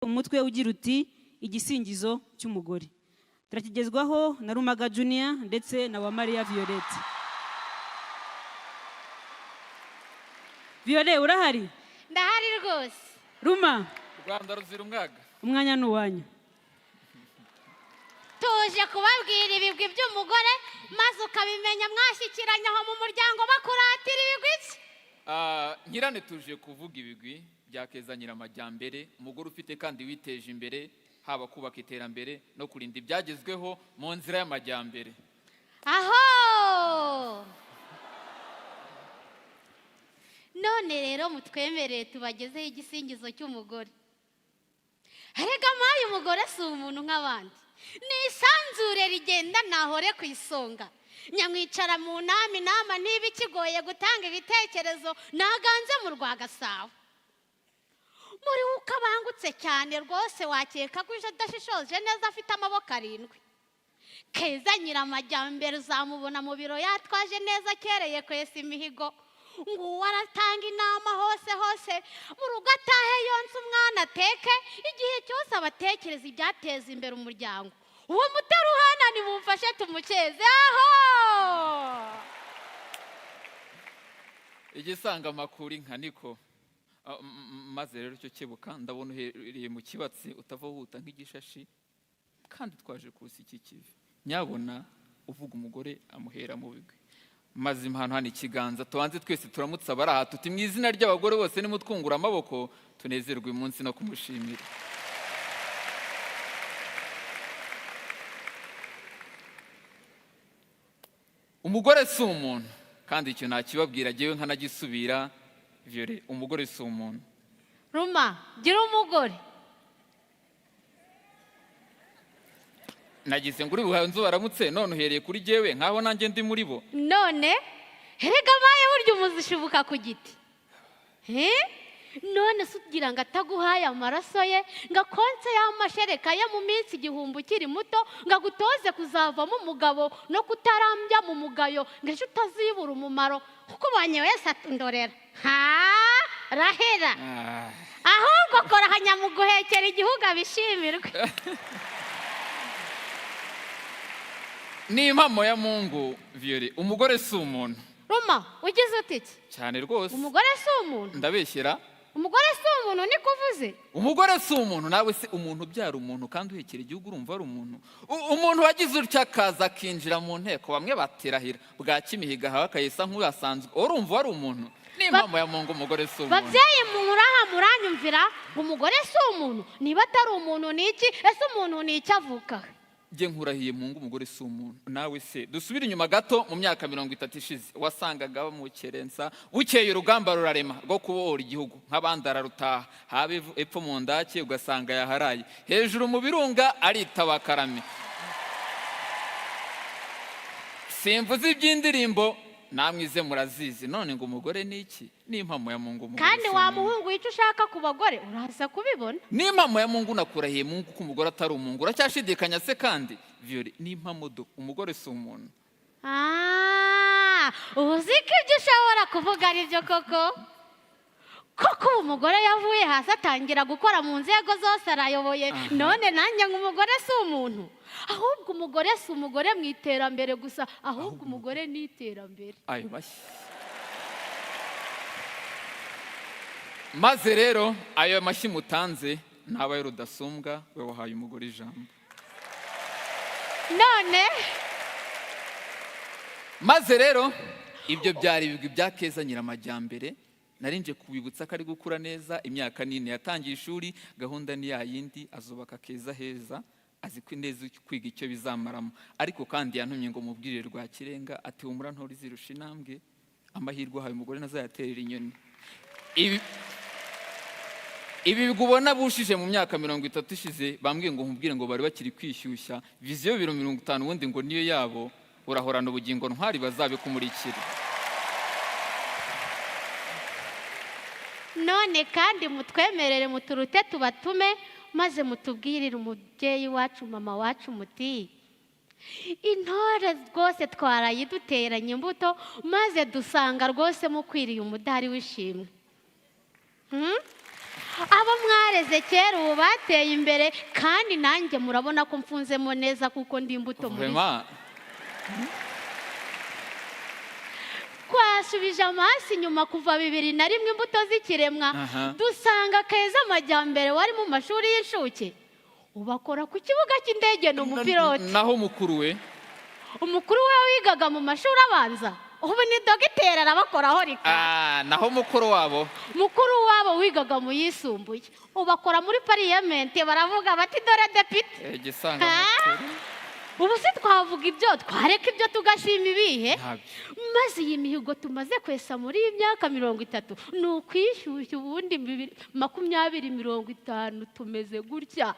umutwe ugira uti igisingizo cy'umugore. Turakigezwaho na Rumaga Junior ndetse na Uwamariya Violette. Violette urahari? Ndahari rwose. Ruma, Rwanda ruzira umwaga. umwanya ni uwanyu. Tuje kubabwira ibigwi by'umugore maze ukabimenya mwashyikiranye aho mu muryango bakuratira ibigwi bye. Nyirane tuje kuvuga ibigwi byakeza Nyiramajyambere, umugore ufite kandi witeje imbere, haba kubaka iterambere no kurinda ibyagezweho mu nzira y'amajyambere. Aho! None rero mutwemereye tubagezeho igisingizo cy'umugore. Erega mayi umugore si umuntu nk'abandi. Ni isanzure rigenda ntahore ku isonga. Nyamwicara mu nama niba ikigoye gutanga ibitekerezo naganze mu Rwagasabo. Muri ukabangutse cyane rwose wakeka ko adashishoje neza afite amaboko 7. Keza Nyiramajyambere uzamubona mu biro yatwaje neza kereye kwesa imihigo. Ngo waratanga inama hose mu rugo atahe yonse umwana ateke igihe cyose abatekereza ibyateza imbere umuryango. Uwo mutaruhana ni mumfashe tumukeze. Aho! Igisanga amakuru inka niko. Maze rero cyo kebuka ndabona uhereye mu kibatsi utavahuta nk'igishashi kandi twaje kusi iki kivi. Nyabona uvuga umugore amuhera mu bigwi. Maze impano hano ikiganza tubanze twese turamutsa baraha tuti mu izina ry'abagore bose nimutwungura amaboko tunezerwe umunsi no kumushimira. Umugore si umuntu kandi icyo nakibabwira jewe nkanagisubira. Violette, umugore si umuntu. Ruma, gira umugore. Nagize nguri buhanzu baramutse none uhereye kuri jewe nkaho nanjye ndi muri bo. None herega baye burya umuzishibuka ku giti. None sugira ngo ataguhaye amaraso ye ngakonse y'amashereka ye mu minsi 1000 ukiri muto ngagutoze kuzavamo umugabo no kutarambya mu mugayo ngeje utazibura umumaro kuko banye wese atundorera. Rahera. Ahubwo kora hanyamuguhekera igihugu abishimirwe. Ni impamo ya Mungu. Violette, umugore si umuntu. Ruma, ugize utiki? Cyane rwose. Umugore si umuntu. Ndabeshyera. Umugore si umuntu ni kuvuze? Umugore si umuntu, nawe se umuntu byara umuntu kandi uhekera igihugu urumva ari umuntu. Umuntu wagize utya kaza kinjira mu nteko bamwe baterahira bwa Kimihiga hawe akayesa nk'uyasanzwe urumva ari umuntu. Ni impamo ya Mungu umugore si umuntu. Babyeyi muraha muranyumvira umugore si umuntu niba atari umuntu niki ese umuntu ni icyo avuka? Je nkurahiye Mungu umugore si umuntu. Nawe se dusubira inyuma gato mu myaka 30 ishize wasangaga bamukerensa bukeye urugamba rurarema rwo kubohora igihugu nk'abandara rutaha habe epfo mu ndake ugasanga yaharaye hejuru mu birunga aritaba Karame. Simvuze iby'indirimbo namwize murazizi none ngo umugore ni iki? Ni impamo ya Mungu umugore. Kandi wa muhungu icyo ushaka ku bagore uraza kubibona. Ni impamo ya Mungu nakurahiye Mungu ko umugore atari umuntu. Uracyashidikanya se kandi? Violette, ni impamo do umugore si umuntu. Uziko ibyo ushobora kuvuga ari byo koko? Koko umugore yavuye hasi atangira gukora mu nzego zose arayoboye. None nanjye ngo umugore si umuntu. Ahubwo umugore si umugore mu iterambere gusa, ahubwo umugore ni iterambere. Ayo bashyi. Maze rero ayo mashyi mutanze ntabaye rudasumbwa we wahaye umugore ijambo. None maze rero ibyo byari ibigwi byakeza Nyiramajyambere. Narinje kubibutsa ko ari gukura neza imyaka 4 yatangiye ishuri gahunda ni yayindi azubaka keza heza azi ko neza kwiga icyo bizamaramo ariko kandi yantumye ngo mubwirire rwa kirenga ati humura ntori zirusha intambwe amahirwe hawe umugore nazayaterera inyoni. Ibi bigubona bushije mu myaka 30 ishize bambwiye ngo nkubwire ngo bari bakiri kwishyushya viziyo 50 wundi ngo niyo yabo urahorana ubugingo ntwari bazabe kumurikira. none kandi mutwemerere muturute tubatume maze mutubwirire umubyeyi wacu mama wacu muti intore rwose twarayiduteranye imbuto maze dusanga rwose mukwiriye umudari w'ishimwe. abo mwareze kera ubu bateye imbere kandi nanjye murabona ko mfunzemo neza kuko ndi imbuto muri Vraiment. twasubije amaso inyuma kuva 2001 imbuto z'ikiremwa Aha. dusanga Keza Amajyambere wari mu mashuri y'incuke ubakora ku kibuga cy'indege ni umupiloti. Naho mukuru we Umukuru we wigaga mu mashuri abanza ubu ni dogiteri arabakoraho rika. naho mukuru wabo Mukuru wabo wigaga mu yisumbuye ubakora muri pariyamenti baravuga bati dore depite. gisanga mukuru Ubu si twavuga ibyo twareka ibyo tugashima ibihe ntabyo. maze iyi mihigo tumaze kwesa muri iyi myaka 30 ni ukwishyushya ubundi 2050 tumeze gutya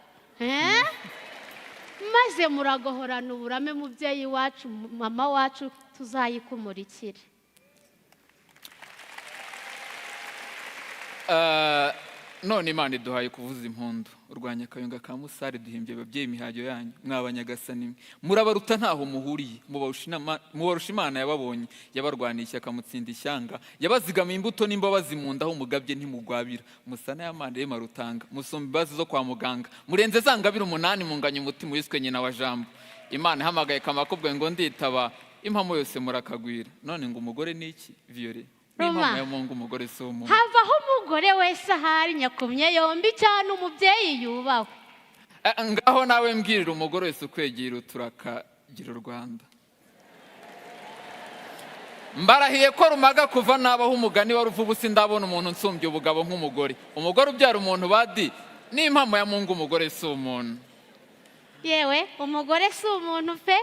maze muragahorana uburame mubyeyi wacu mama wacu tuzayikumurikire. None Imana iduhaye kuvuza impundu urwanya Kayonga ka Musare duhimbye ababyeyi imihajyo yanyu mwabanyagasani murabaruta ntaho muhuriye mubarusha Imana yababonye yabarwaniye ishyaka mutsinda ishyanga yabazigamiye imbuto n'imbabazi mu nda aho umugabye ntimugwabira musana y'Amande ye marutanga musumba imbazi zo kwa muganga murenze zangabira 8 munganya umutima wiswe nyina wa jambo Imana ihamagaye kamakubwe ngo nditaba impamo yose murakagwira none ngo umugore niki Violet Roma. ya Mungu umugore si umuntu Havaho umugore wese ahari nyakumye yombi cyane umubyeyi yubaho. ngaho nawe mbwirira umugore wese ukwegera uturakagira u Rwanda mbarahiye ko rumaga kuva nabaho umugani wa ruvubu sindabona umuntu nsumbye ubugabo nk'umugore umugore ubyara umuntu badi n'impamo ya Mungu umugore si umuntu. Yewe umugore si umuntu pe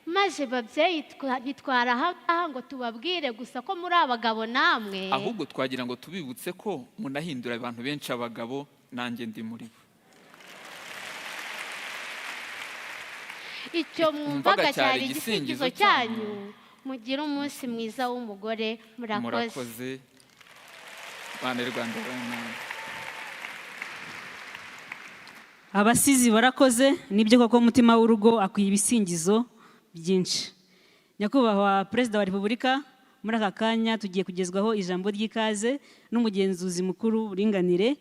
maze babyeyi nitwara aha ngo tubabwire gusa ko muri abagabo namwe ahubwo twagira ngo tubibutse ko munahindura abantu benshi abagabo nanjye ndi muri bo. Icyo mwumvaga cyari igisingizo cyanyu mugire umunsi mwiza w'umugore murakoze. Bane Rwanda bana Abasizi barakoze nibyo koko umutima w'urugo akwiye ibisingizo byinshi. Nyakubahwa Perezida wa Repubulika muri aka kanya tugiye kugezwaho ijambo ry'ikaze n'umugenzuzi mukuru uringanire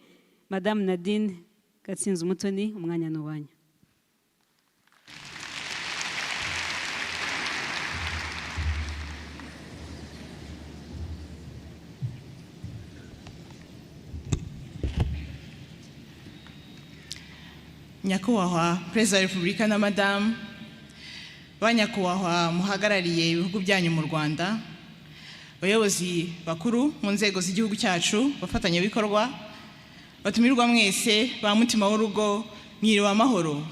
Madame Nadine Gatsinzi Umutoni umwanya n'uwanyu. Nyakubahwa Perezida wa Repubulika na Madamu banyakubahwa muhagarariye ibihugu byanyu mu Rwanda abayobozi bakuru mu nzego z'igihugu cyacu bafatanyabikorwa batumirwa mwese ba mutima w'urugo mwiriwe amahoro.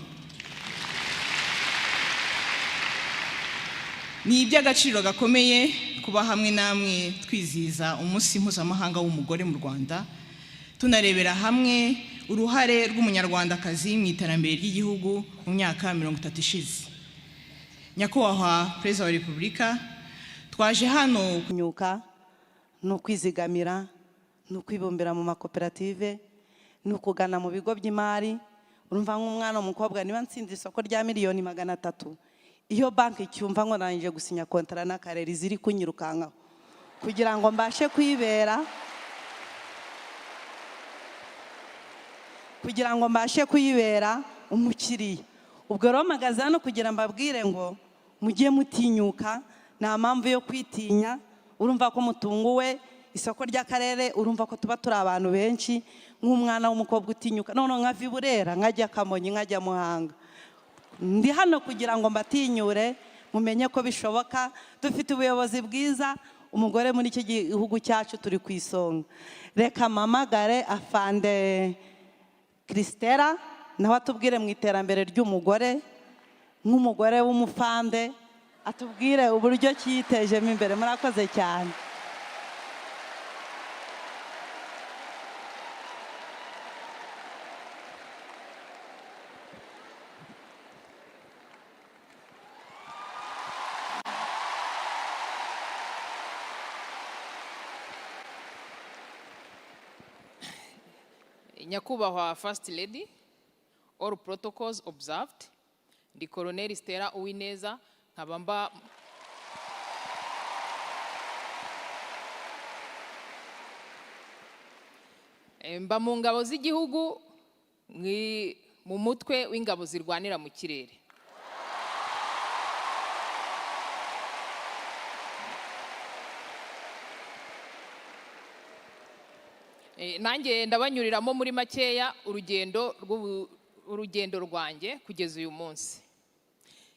Ni iby'agaciro gakomeye kuba hamwe namwe twizihiza umunsi mpuzamahanga w'umugore mu Rwanda tunarebera hamwe uruhare rw'umunyarwandakazi mu iterambere ry'igihugu mu myaka 30 ishize. Nyakubahwa Perezida wa Repubulika twaje hano kunyuka no kwizigamira no kwibumbira mu makoperative no kugana mu bigo by'imari. Urumva nk'umwana w'umukobwa niba ntsinda isoko rya miliyoni 300 iyo banki cyumva ngo narangije gusinya kontara n'akarere ziri kunyirukankaho kugira ngo mbashe kwibera umukiriya. Ubwo rero mpagaze hano kugira mbabwire ngo mujye mutinyuka nta mpamvu yo kwitinya. Urumva ko mutunguwe isoko ry'akarere, urumva ko tuba turi abantu benshi. Nk'umwana w'umukobwa utinyuka none nkava i Burera nkajya Kamonyi nkajya Muhanga, ndi hano kugira ngo mbatinyure mumenye ko bishoboka. Dufite ubuyobozi bwiza, umugore muri iki gihugu cyacu turi ku isonga. Reka mpamagare Afande Christella nawe atubwire mu iterambere ry'umugore nk'umugore w'umufande, atubwire uburyo cyitejemo imbere. Murakoze cyane. Nyakubahwa First Lady, all protocols observed. Ndi Colonel Stella Uwineza nkabamba mba mu ngabo z'igihugu mu mutwe w'ingabo zirwanira mu kirere. Nanjye ndabanyuriramo muri makeya urugendo rwanjye kugeza uyu munsi.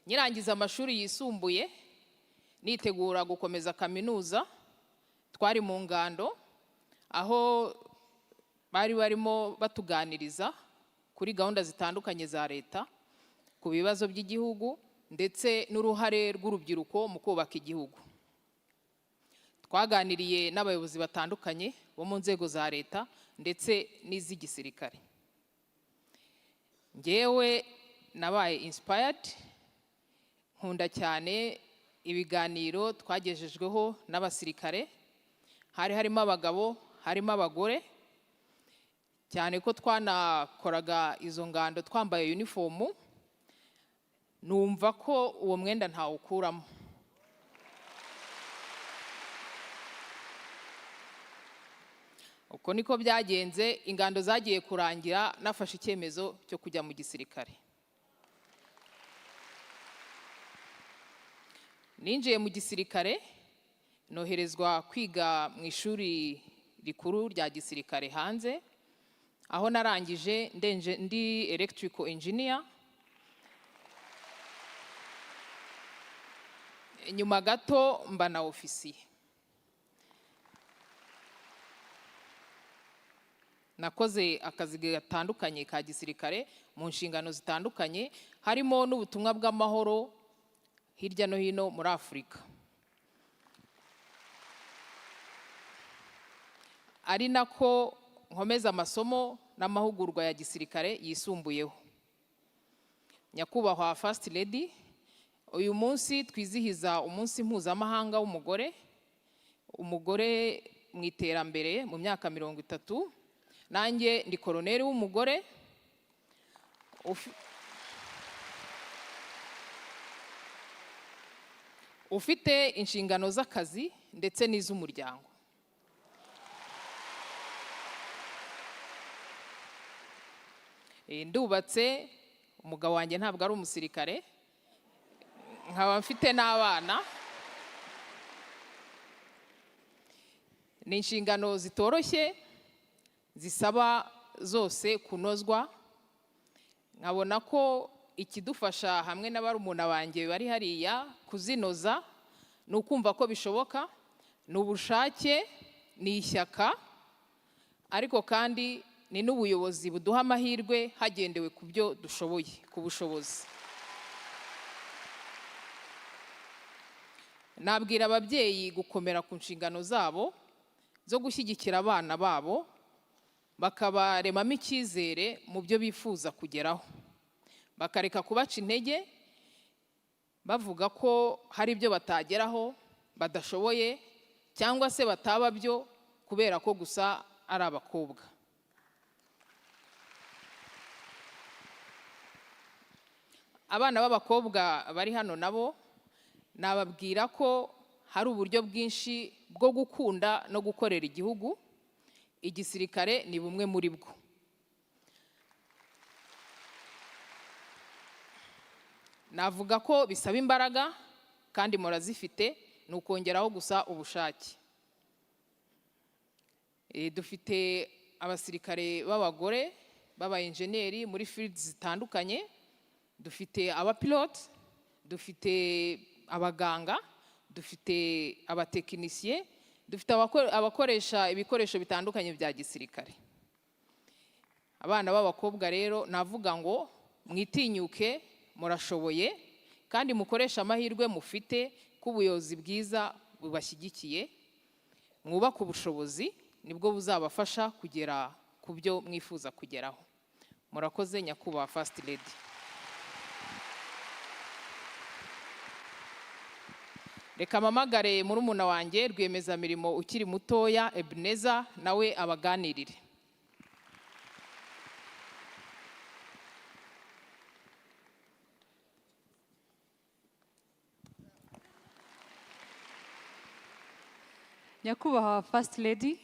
Nyirangiza amashuri yisumbuye nitegura gukomeza kaminuza, twari mu ngando aho bari barimo batuganiriza kuri gahunda zitandukanye za leta ku bibazo by'igihugu ndetse n'uruhare rw'urubyiruko mu kubaka igihugu. Twaganiriye n'abayobozi batandukanye bo mu nzego za leta ndetse n'iz'igisirikare. Njyewe nabaye inspired, nkunda cyane ibiganiro twagejejweho n'abasirikare, hari harimo abagabo, harimo abagore, cyane ko twanakoraga izo ngando twambaye uniform, numva ko uwo mwenda ntawukuramo. Uko niko byagenze, ingando zagiye kurangira nafashe icyemezo cyo kujya mu gisirikare. Ninjiye mu gisirikare, noherezwa kwiga mu ishuri rikuru rya gisirikare hanze, aho narangije ndi electrical engineer. Nyuma gato mba na ofisiye. Nakoze akazi gatandukanye ka gisirikare mu nshingano zitandukanye, harimo n'ubutumwa bw'amahoro hirya no hino muri Afurika. Ari nako nkomeza amasomo n'amahugurwa ya gisirikare yisumbuyeho. Nyakubahwa First Lady, uyu munsi twizihiza umunsi mpuzamahanga w'umugore, umugore mu iterambere mu myaka 30. Nanjye ndi koroneri w'umugore ufite inshingano z'akazi ndetse n'iz'umuryango. Ndubatse, umugabo wanjye ntabwo ari umusirikare, nkaba mfite n'abana. Ni inshingano zitoroshye, zisaba zose kunozwa. Nkabona ko ikidufasha hamwe n'abarumuna banjye bari hariya kuzinoza ni ukumva ko bishoboka, ni ubushake, ni ishyaka, ariko kandi ni n'ubuyobozi buduha amahirwe hagendewe ku byo dushoboye, ku bushobozi. Nabwira ababyeyi gukomera ku nshingano zabo zo gushyigikira abana babo, bakabaremamo icyizere mu byo bifuza kugeraho, bakareka kubaca intege bavuga ko hari ibyo batageraho, badashoboye, cyangwa se bataba byo kubera ko gusa ari abakobwa. Abana b'abakobwa bari hano nabo nababwira ko hari uburyo bwinshi bwo gukunda no gukorera igihugu. Igisirikare ni bumwe muri bwo. Navuga ko bisaba imbaraga kandi murazifite, ni ukongeraho gusa ubushake. Dufite abasirikare b'abagore, b'abayenjeniyeri muri fields zitandukanye, dufite abapilote, dufite abaganga, dufite abatekinisiye, dufite abakoresha ibikoresho bitandukanye bya gisirikare. Abana b'abakobwa rero navuga ngo mwitinyuke, murashoboye, kandi mukoresha amahirwe mufite ko ubuyobozi bwiza bubashyigikiye. Mwubake ubushobozi, nibwo buzabafasha kugera ku byo mwifuza kugeraho. Murakoze nyakubahwa First Lady. Reka mpamagare murumuna wanjye rwiyemezamirimo ukiri mutoya Ebeneza, nawe abaganirire. Nyakubahwa First Lady,